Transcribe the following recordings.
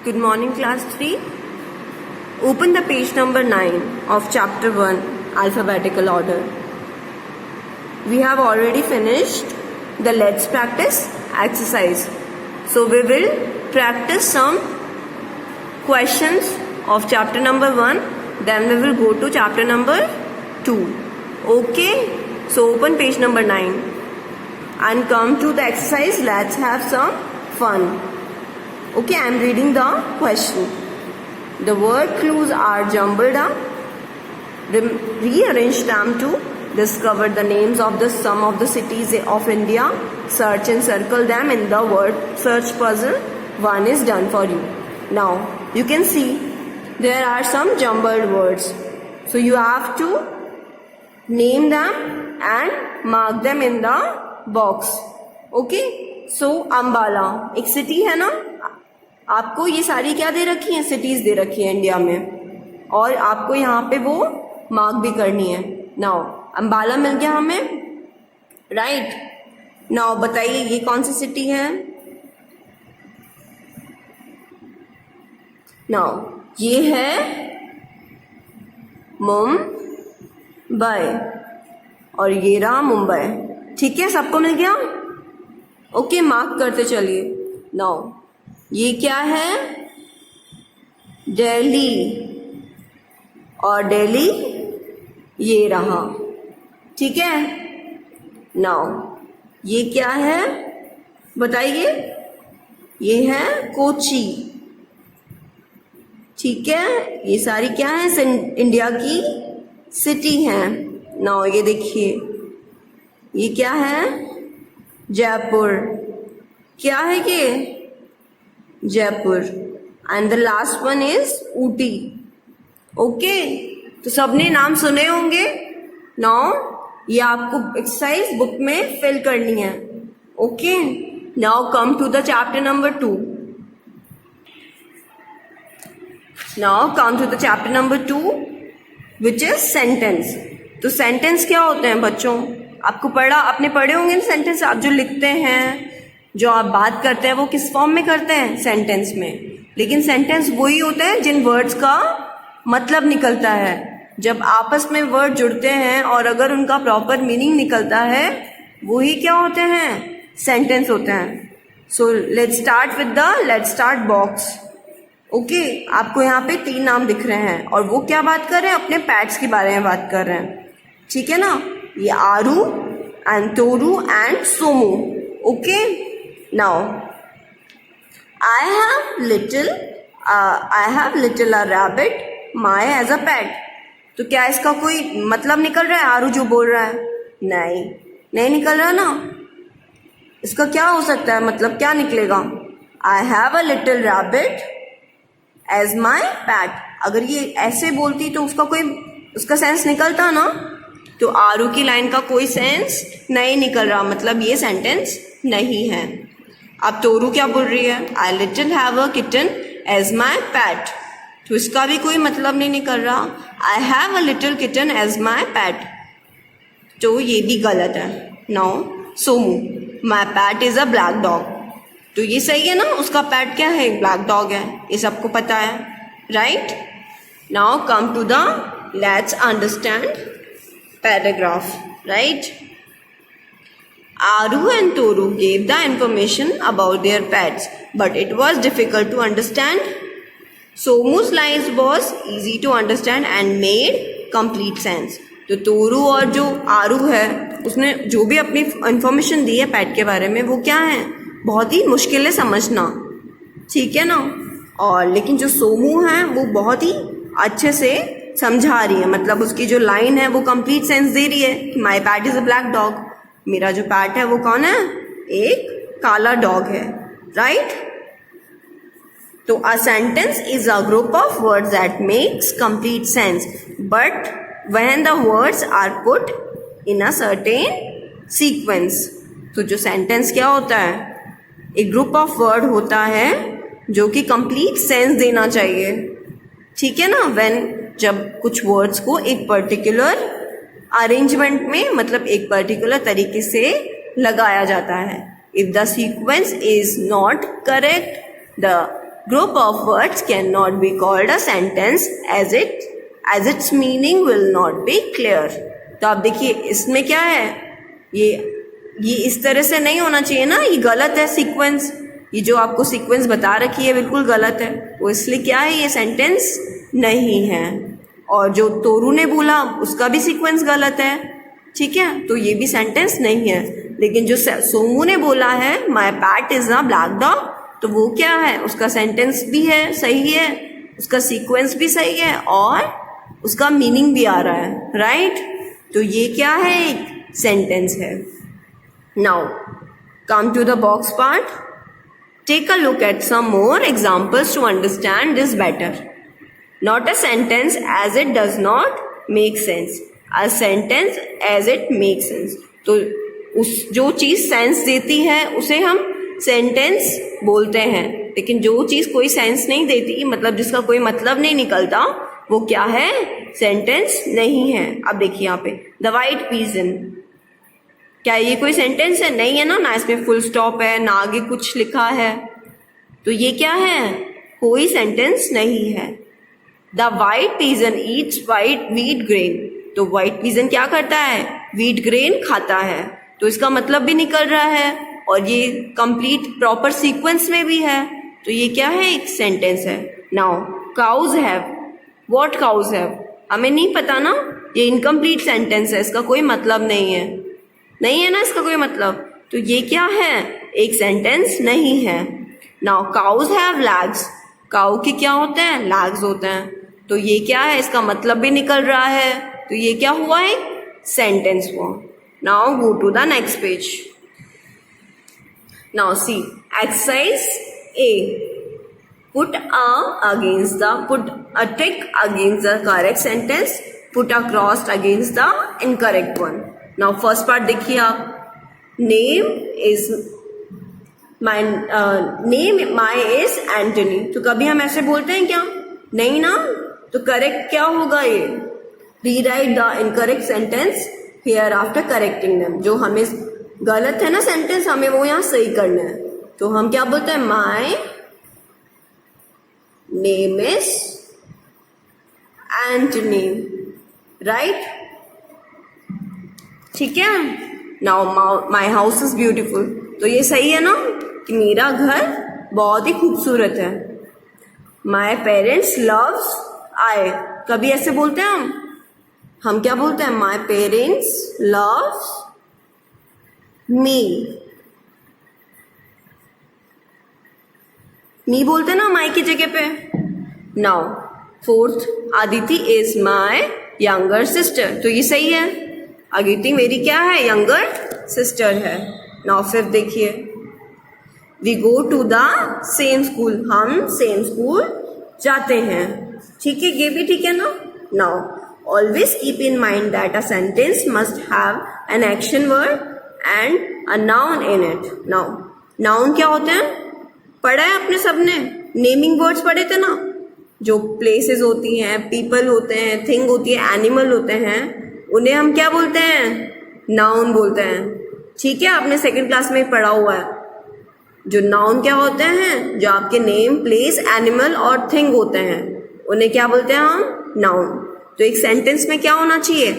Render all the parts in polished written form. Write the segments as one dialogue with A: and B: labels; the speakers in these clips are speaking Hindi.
A: Good morning, class 3. Open the page number 9 of chapter 1, alphabetical order. We have already finished the let's practice exercise. So we will practice some questions of chapter number 1. Then we will go to chapter number 2. Okay. So open page number 9 and come to the exercise. Let's have some fun. Okay, I am reading the question. The word clues are jumbled up. Rearrange them to discover the names of the some of the cities of India. Search and circle them in the word search puzzle. One is done for you. Now, you can see there are some jumbled words. So you have to name them and mark them in the box. Okay? So, Ambala एक सिटी है ना. आपको ये सारी क्या दे रखी हैं, सिटीज दे रखी है इंडिया में, और आपको यहाँ पे वो मार्क भी करनी है. नाउ अंबाला मिल गया हमें, राइट. नाउ बताइए ये कौन सी सिटी है. नाउ ये है मुंबई और ये रहा मुंबई. ठीक है, सबको मिल गया. ओके, मार्क करते चलिए. नाउ ये क्या है, दिल्ली, और दिल्ली ये रहा. ठीक है. नाउ ये क्या है बताइए, ये है कोची. ठीक है, ये सारी क्या है, इंडिया की सिटी है. नाउ ये देखिए, ये क्या है, जयपुर. क्या है ये, Jaipur. And the last one is Ooty. Okay, तो सबने नाम सुने होंगे. नाउ ये आपको एक्सरसाइज बुक में फिल करनी है. Okay, now come to the chapter number 2. Now come to the chapter number 2 which is sentence. तो सेंटेंस क्या होते हैं बच्चों, आपको आपने पढ़े होंगे सेंटेंस. आप जो लिखते हैं, जो आप बात करते हैं, वो किस फॉर्म में करते हैं, सेंटेंस में. लेकिन सेंटेंस वही होता है जिन वर्ड्स का मतलब निकलता है. जब आपस में वर्ड जुड़ते हैं और अगर उनका प्रॉपर मीनिंग निकलता है, वही क्या होते हैं, सेंटेंस होते हैं. So let's start with the let's start box. Okay, आपको यहाँ पे 3 नाम दिख रहे हैं और वो क्या बात कर रहे हैं, अपने पैट्स के बारे में बात कर रहे हैं. ठीक है ना. ये Aru and Toru and Somu. Okay. Now, I have little a rabbit, my as a pet. तो क्या इसका कोई मतलब निकल रहा है, आरू जो बोल रहा है? नहीं निकल रहा ना. इसका क्या हो सकता है, मतलब क्या निकलेगा, I have a little rabbit as my pet. अगर ये ऐसे बोलती तो उसका सेंस निकलता ना. तो आरू की लाइन का कोई सेंस नहीं निकल रहा, मतलब ये सेंटेंस नहीं है. अब तोरू क्या बोल रही है, I little have a kitten as my pet. तो इसका भी कोई मतलब नहीं निकल रहा, I have a little kitten as my pet. तो ये भी गलत है. Now Somu, my pet is a black dog. तो ये सही है ना, उसका पैट क्या है, ब्लैक डॉग है. ये सबको पता है, right. Now come to the let's understand paragraph, right. Aru and Toru gave the information about their pets, but it was difficult to understand. Somu's lines was easy to understand and made complete sense. तो तोरू और जो आरू है, उसने जो भी अपनी इंफॉर्मेशन दी है पैट के बारे में, वो क्या है, बहुत ही मुश्किल है समझना. ठीक है ना. और लेकिन जो सोमू है वो बहुत ही अच्छे से समझा रही है, मतलब उसकी जो लाइन है वो कंप्लीट सेंस दे रही है कि my pet is a black dog. मेरा जो पैट है वो कौन है, एक काला डॉग है, राइट. तो a sentence is a group of words that makes complete sense but when the words are put in a certain sequence. तो जो सेंटेंस क्या होता है, एक ग्रुप ऑफ वर्ड होता है जो कि कंप्लीट सेंस देना चाहिए. ठीक है ना. जब कुछ वर्ड्स को एक पर्टिकुलर अरेंजमेंट में, मतलब एक पर्टिकुलर तरीके से लगाया जाता है. If the sequence is not correct, the group of words cannot be called a sentence as its meaning will not be clear. तो आप देखिए इसमें क्या है, ये इस तरह से नहीं होना चाहिए ना, ये गलत है सीक्वेंस, ये जो आपको सीक्वेंस बता रखी है बिल्कुल गलत है, वो इसलिए क्या है, ये सेंटेंस नहीं है। और जो तोरू ने बोला उसका भी सीक्वेंस गलत है, ठीक है, तो ये भी सेंटेंस नहीं है। लेकिन जो सोमू ने बोला है my pet is a black dog, तो वो क्या है, उसका सेंटेंस भी है, सही है, उसका सीक्वेंस भी सही है और उसका मीनिंग भी आ रहा है, राइट। तो ये क्या है, एक सेंटेंस है। Now come to the box part, take a look at some more examples to understand this better. Not a sentence as it does not make sense, a sentence as it make sense. तो उस जो चीज़ सेंस देती है उसे हम सेंटेंस बोलते हैं, लेकिन जो चीज़ कोई सेंस नहीं देती, मतलब जिसका कोई मतलब नहीं निकलता, वो क्या है, सेंटेंस नहीं है। अब देखिए यहाँ पे द वाइट पिजन, क्या ये कोई सेंटेंस है, नहीं है ना इसमें फुल स्टॉप है, ना आगे कुछ लिखा है, तो ये क्या है, कोई सेंटेंस नहीं है। The white pigeon Yeats wheat grain, तो व्हाइट पिजन क्या करता है, व्हीट ग्रेन खाता है, तो इसका मतलब भी निकल रहा है और ये कंप्लीट प्रॉपर सीक्वेंस में भी है, तो ये क्या है, एक सेंटेंस है। Now cows have, what cows have, हमें नहीं पता ना, ये इनकम्प्लीट सेंटेंस है, इसका कोई मतलब नहीं है ना इसका कोई मतलब, तो ये क्या है, एक सेंटेंस नहीं है। Now cows have legs, cow के क्या होते हैं, लैग्स होते हैं, तो ये क्या है, इसका मतलब भी निकल रहा है, तो ये क्या हुआ, एक सेंटेंस हुआ। Now go to the next page. Now see exercise A, put a tick against the correct sentence, put a cross against the incorrect one. Now first part देखिए आप, name my is Anthony, तो कभी हम ऐसे बोलते हैं क्या, नहीं ना, तो करेक्ट क्या होगा, ये rewrite the incorrect sentence here after correcting them, जो हमें गलत है ना सेंटेंस, हमें वो यहाँ सही करना है, तो हम क्या बोलते हैं, my name is Anthony, right? ठीक है। Now my house is beautiful, तो ये सही है ना कि मेरा घर बहुत ही खूबसूरत है। My parents loves I, कभी ऐसे बोलते हैं हम क्या बोलते हैं, My parents loves me, मी बोलते ना माई की जगह पे। Now fourth, Aditi is my younger sister, तो ये सही है, आदिति मेरी क्या है, यंगर सिस्टर है। नाउ फिफ्थ देखिए, we go to the same school, हम सेम स्कूल जाते हैं, ठीक है, ये भी ठीक है ना। Now always keep in mind that a sentence must have an action word and a noun in it. Now noun क्या होते हैं, पढ़ा है आपने सबने, नेमिंग वर्ड्स पढ़े थे ना, जो प्लेसेस होती हैं, पीपल होते हैं, थिंग होती है, एनिमल होते हैं, उन्हें हम क्या बोलते हैं, नाउन बोलते हैं, ठीक है, आपने सेकंड क्लास में पढ़ा हुआ है। जो नाउन क्या होते हैं, जो आपके नेम, प्लेस, एनिमल और थिंग होते हैं, उन्हें क्या बोलते हैं हम, नाउन। तो एक सेंटेंस में क्या होना चाहिए,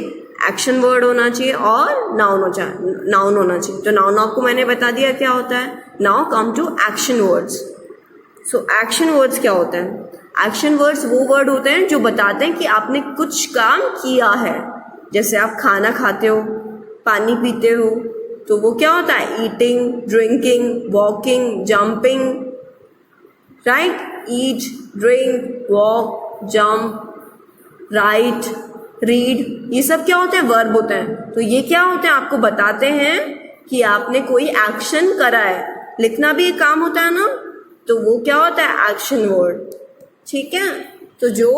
A: एक्शन वर्ड होना चाहिए और नाउन होना चाहिए। तो नाउन आपको मैंने बता दिया क्या होता है। Now come to action words. So action words क्या होते हैं, एक्शन वर्ड्स वो वर्ड होते हैं जो बताते हैं कि आपने कुछ काम किया है, जैसे आप खाना खाते हो, पानी पीते हो, तो वो क्या होता है, eating, drinking, walking, jumping, write, eat, drink, walk, jump, write, read, ये सब क्या होते हैं, वर्ब होते हैं। तो ये क्या होते हैं, आपको बताते हैं कि आपने कोई एक्शन करा है। लिखना भी एक काम होता है ना, तो वो क्या होता है, एक्शन वर्ड, ठीक है। तो जो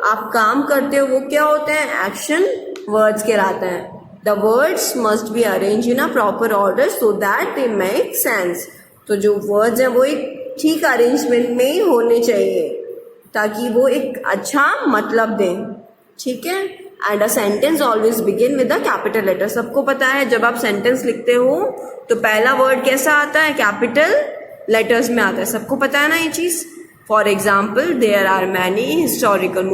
A: आप काम करते हो वो क्या होते हैं, एक्शन वर्ड्स कहलाते हैं। The words must be arrange in a proper order so that they make sense. तो जो वर्ड्स हैं वो एक ठीक अरेंजमेंट में ही होने चाहिए ताकि वो एक अच्छा मतलब दें, ठीक है। And a sentence always begin with a capital letter. सबको पता है जब आप सेंटेंस लिखते हो तो पहला वर्ड कैसा आता है, कैपिटल लेटर्स में आता है, सबको पता है ना ये चीज़। For example there are many historical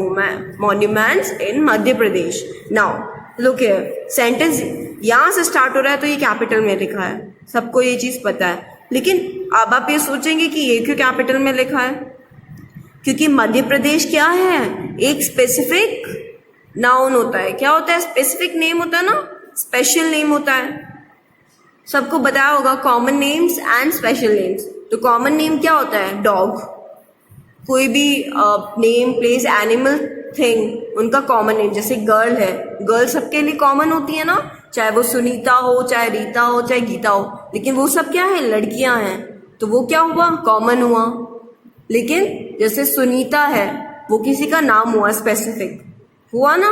A: monuments in Madhya Pradesh. Now look here, sentence यहाँ से स्टार्ट हो रहा है तो ये कैपिटल में लिखा है, सबको ये चीज पता है. लेकिन अब आप ये सोचेंगे कि ये क्यों कैपिटल में लिखा है? क्योंकि मध्य प्रदेश क्या है, एक स्पेसिफिक नाउन होता है. क्या होता है? स्पेसिफिक नेम होता है ना, स्पेशल नेम होता है. सबको बताया होगा common names and special names. तो कॉमन नेम क्या होता है? डॉग. कोई भी नेम, प्लेस, एनिमल, थिंग, उनका कॉमन नेम. जैसे गर्ल है, गर्ल सबके लिए कॉमन होती है ना, चाहे वो सुनीता हो, चाहे रीता हो, चाहे गीता हो. लेकिन वो सब क्या है? लड़कियां हैं. तो वो क्या हुआ? कॉमन हुआ. लेकिन जैसे सुनीता है, वो किसी का नाम हुआ, स्पेसिफिक हुआ ना,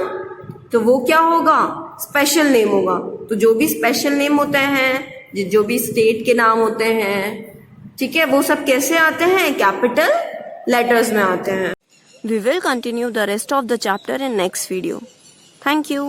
A: तो वो क्या होगा? स्पेशल नेम होगा. तो जो भी स्पेशल नेम होते हैं, जो भी स्टेट के नाम होते हैं, ठीक है, वो सब कैसे आते हैं? कैपिटल लेटर्स में आते हैं. We will continue the rest of the chapter in next video. Thank you.